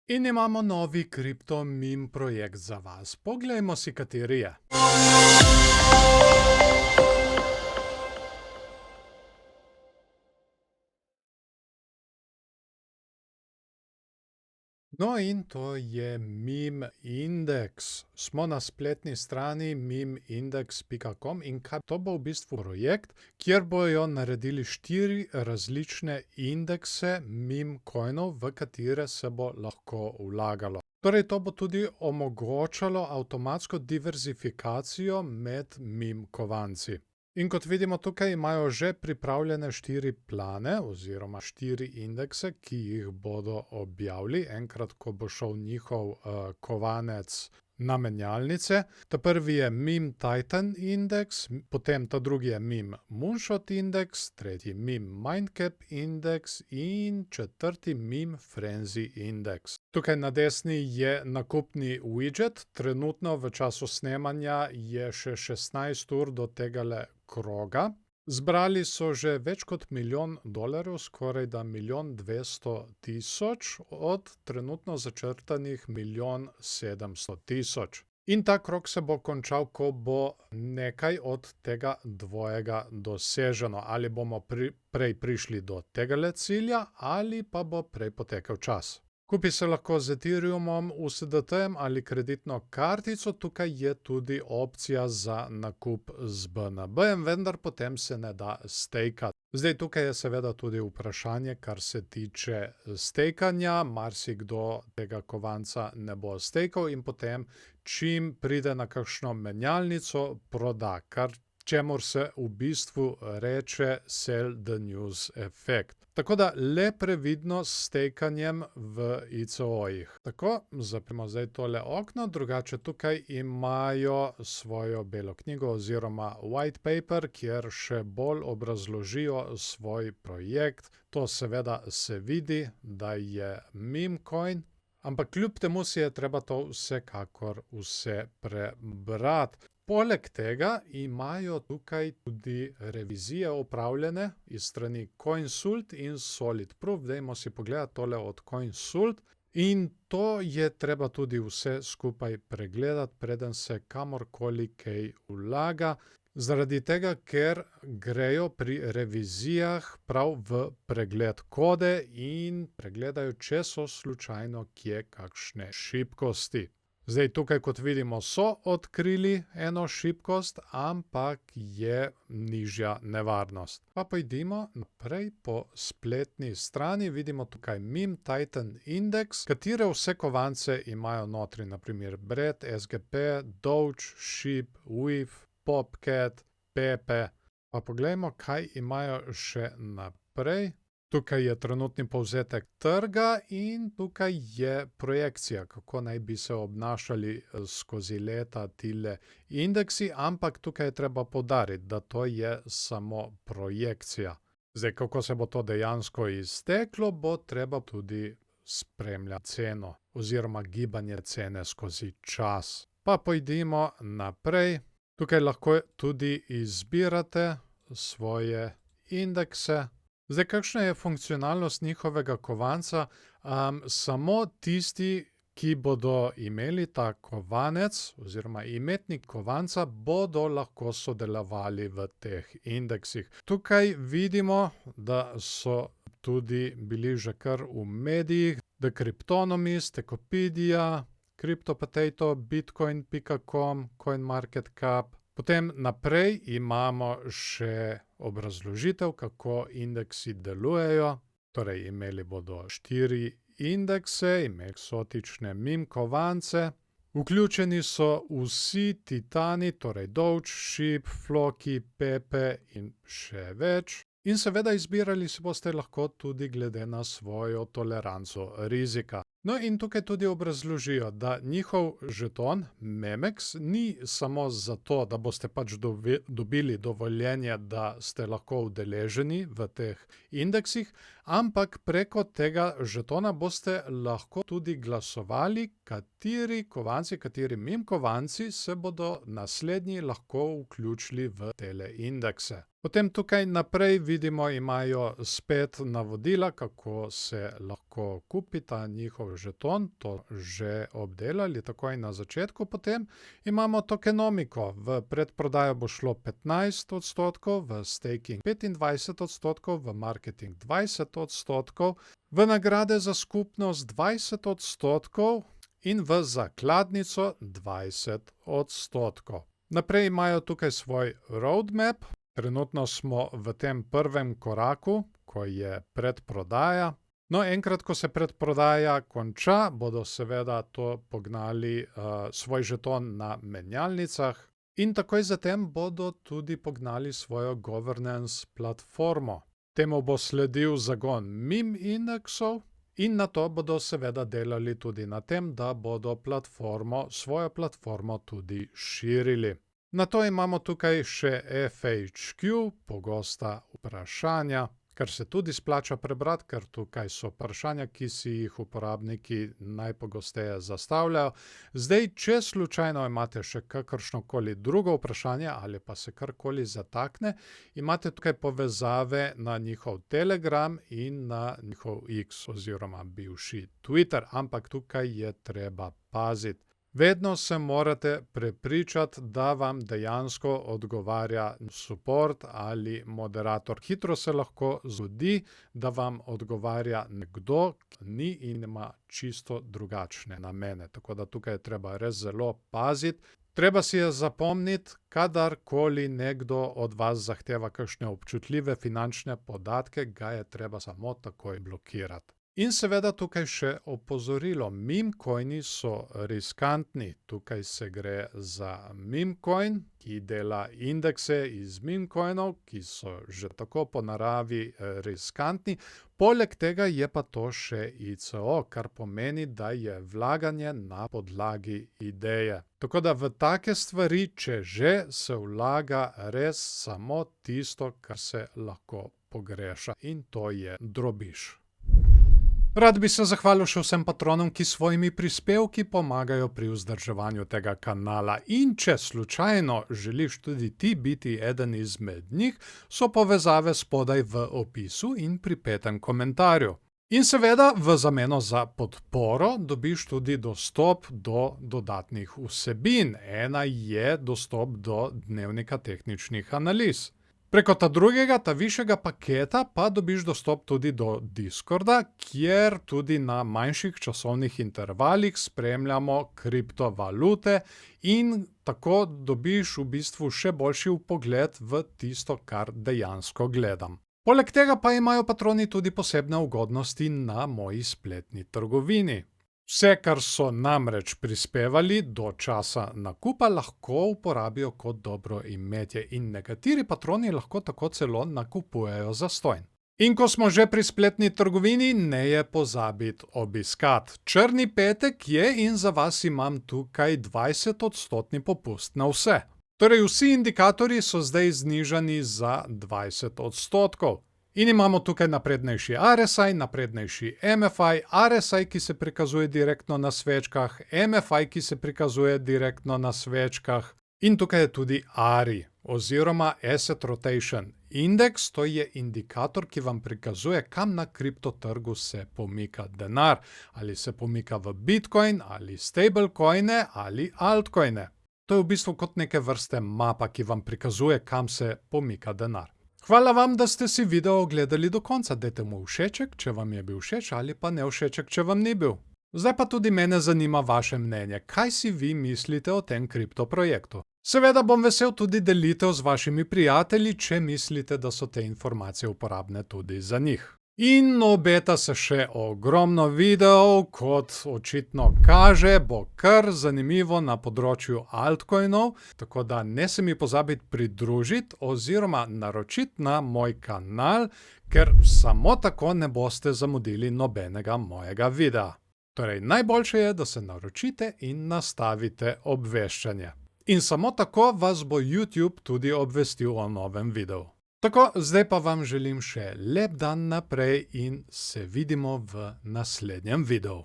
In imamo novi kripto meme projekt za vas. Poglejmo si, kateri je. No, in to je Meme Index. Smo na spletni strani memeindex.com in to bo v bistvu projekt, kjer bojo naredili 4 različne indekse meme coinov, v katere se bo lahko vlagalo. Torej, to bo tudi omogočalo avtomatsko diverzifikacijo med meme kovanci. In kot vidimo, tukaj imajo že pripravljene 4 plane oziroma 4 indekse, ki jih bodo objavili, enkrat, ko bo šel njihov kovanec na menjalnice. Ta prvi je Meme Titan indeks, potem ta drugi je Meme Moonshot indeks, tretji Meme Mindcap indeks in četrti Meme Frenzy indeks. Tukaj na desni je nakupni widget, trenutno v času snemanja je še 16 ur do tegale kroga. Zbrali so že več kot $1 milijon, skorajda 1.200.000 od trenutno začrtanih 1.700.000. In ta krog se bo končal, ko bo nekaj od tega dvojega doseženo. Ali bomo prej prišli do tegale cilja, ali pa bo prej potekel čas. Kupi se lahko z Ethereumom, USDT-jem ali kreditno kartico, tukaj je tudi opcija za nakup z BNB-jem, vendar potem se ne da stejkati. Zdaj, tukaj je seveda tudi vprašanje, kar se tiče stejkanja. Marsikdo tega kovanca ne bo stejkal in potem, čim pride na kakšno menjalnico, proda, čemur se v bistvu reče sell the news efekt. Tako da le previdno s stejkanjem v ICO-jih. Tako, zapremo zdaj tole okno, drugače tukaj imajo svojo belo knjigo oziroma white paper, kjer še bolj obrazložijo svoj projekt. To seveda se vidi, da je meme coin, ampak kljub temu si je treba to vsekakor vse prebrati. Poleg tega imajo tukaj tudi revizije opravljene iz strani Coinsult in Solid Proof. Dajmo si pogledati tole od Coinsult. In to je treba tudi vse skupaj pregledati, preden se kamorkoli kaj vlaga. Zaradi tega, ker grejo pri revizijah prav v pregled kode in pregledajo, če so slučajno kje kakšne šibkosti. Zdaj, tukaj, kot vidimo, so odkrili eno šibkost, ampak je nižja nevarnost. Pa pojdimo naprej po spletni strani. Vidimo tukaj Meme Titan indeks, katere vse kovance imajo notri, naprimer Bread, SGP, Doge, SHIB, WIF, Popcat, Pepe. Pa poglejmo, kaj imajo še naprej. Tukaj je trenutni povzetek trga in tukaj je projekcija, kako naj bi se obnašali skozi leta tile indeksi, ampak tukaj je treba poudariti, da to je samo projekcija. Zdaj, kako se bo to dejansko izteklo, bo treba tudi spremljati ceno oziroma gibanje cene skozi čas. Pa pojdimo naprej. Tukaj lahko tudi izbirate svoje indekse. Zdaj, kakšna je funkcionalnost njihovega kovanca? Samo tisti, ki bodo imeli ta kovanec oziroma imetnik kovanca, bodo lahko sodelovali v teh indeksih. Tukaj vidimo, da so tudi bili že kar v medijih, The Cryptonomist, Ecopedia, CryptoPotato, Bitcoin.com, CoinMarketCap. Potem naprej imamo še obrazložitev, kako indeksi delujejo. Torej, imeli bodo 4 indekse, imeli eksotične meme kovance. Vključeni so vsi titani, torej Doge, SHIB, Floki, Pepe in še več. In seveda izbirali si boste lahko tudi glede na svojo toleranco rizika. No, in tukaj tudi obrazložijo, da njihov žeton Memex ni samo zato, da boste pač dobili dovoljenje, da ste lahko udeleženi v teh indeksih, ampak preko tega žetona boste lahko tudi glasovali, kateri kovanci, kateri meme kovanci se bodo naslednji lahko vključili v tele indekse. Potem tukaj naprej vidimo, imajo spet navodila, kako se lahko kupi ta njihov žeton, to že obdelali takoj na začetku. Potem imamo tokenomiko. V predprodajo bo šlo 15%, v staking 25%, v marketing 20%, v nagrade za skupnost 20% in v zakladnico 20%. Naprej imajo tukaj svoj roadmap. Trenutno smo v tem prvem koraku, ko je predprodaja. No, enkrat, ko se predprodaja konča, bodo seveda to pognali svoj žeton na menjalnicah in takoj zatem bodo tudi pognali svojo governance platformo. Temu bo sledil zagon meme indeksov in na to bodo seveda delali tudi na tem, da bodo svojo platformo tudi širili. Na to imamo tukaj še FAQ, pogosta vprašanja, kar se tudi splača prebrati, ker tukaj so vprašanja, ki si jih uporabniki najpogosteje zastavljajo. Zdaj, če slučajno imate še kakršnokoli drugo vprašanje ali pa se karkoli zatakne, imate tukaj povezave na njihov Telegram in na njihov X oziroma bivši Twitter, ampak tukaj je treba paziti. Vedno se morate prepričati, da vam dejansko odgovarja support ali moderator. Hitro se lahko zgodi, da vam odgovarja nekdo, ki ni in ima čisto drugačne namene. Tako da tukaj je treba res zelo paziti. Treba si je zapomniti, kadarkoli nekdo od vas zahteva kakšne občutljive finančne podatke, ga je treba samo takoj blokirati. In seveda tukaj še opozorilo, meme coini so riskantni. Tukaj se gre za meme coin, ki dela indekse iz meme coinov, ki so že tako po naravi riskantni. Poleg tega je pa to še ICO, kar pomeni, da je vlaganje na podlagi ideje. Tako da v take stvari, če že, se vlaga res samo tisto, kar se lahko pogreša. In to je drobiž. Rad bi se zahvalil še vsem patronom, ki svojimi prispevki pomagajo pri vzdrževanju tega kanala. In če slučajno želiš tudi ti biti eden izmed njih, so povezave spodaj v opisu in pripetem komentarju. In seveda v zameno za podporo dobiš tudi dostop do dodatnih vsebin. Ena je dostop do dnevnika tehničnih analiz. Preko ta višjega paketa pa dobiš dostop tudi do Discorda, kjer tudi na manjših časovnih intervalih spremljamo kriptovalute in tako dobiš v bistvu še boljši vpogled v tisto, kar dejansko gledam. Poleg tega pa imajo patroni tudi posebne ugodnosti na moji spletni trgovini. Vse, kar so namreč prispevali do časa nakupa, lahko uporabijo kot dobro imetje in nekateri patroni lahko tako celo nakupujejo zastonj. In ko smo že pri spletni trgovini, ne je pozabiti obiskati. Črni petek je in za vas imam tukaj 20% popust na vse. Torej vsi indikatorji so zdaj znižani za 20%. In imamo tukaj naprednejši RSI, naprednejši MFI, RSI, ki se prikazuje direktno na svečkah, MFI, ki se prikazuje direktno na svečkah. In tukaj je tudi ARI, oziroma Asset Rotation Index, to je indikator, ki vam prikazuje, kam na kriptotrgu se pomika denar. Ali se pomika v Bitcoin, ali stablecoine, ali altcoine. To je v bistvu kot neke vrste mapa, ki vam prikazuje, kam se pomika denar. Hvala vam, da ste si video ogledali do konca. Dajte mu všeček, če vam je bil všeč, ali pa ne všeček, če vam ni bil. Zdaj pa tudi mene zanima vaše mnenje. Kaj si vi mislite o tem kriptoprojektu? Seveda bom vesel tudi delitev z vašimi prijatelji, če mislite, da so te informacije uporabne tudi za njih. In obeta se še ogromno videov, kot očitno kaže, bo kar zanimivo na področju altcoinov, tako da ne se mi pozabiti pridružiti oziroma naročiti na moj kanal, ker samo tako ne boste zamudili nobenega mojega videa. Torej, najboljše je, da se naročite in nastavite obveščanje. In samo tako vas bo YouTube tudi obvestil o novem videu. Tako, zdaj pa vam želim še lep dan naprej in se vidimo v naslednjem videu.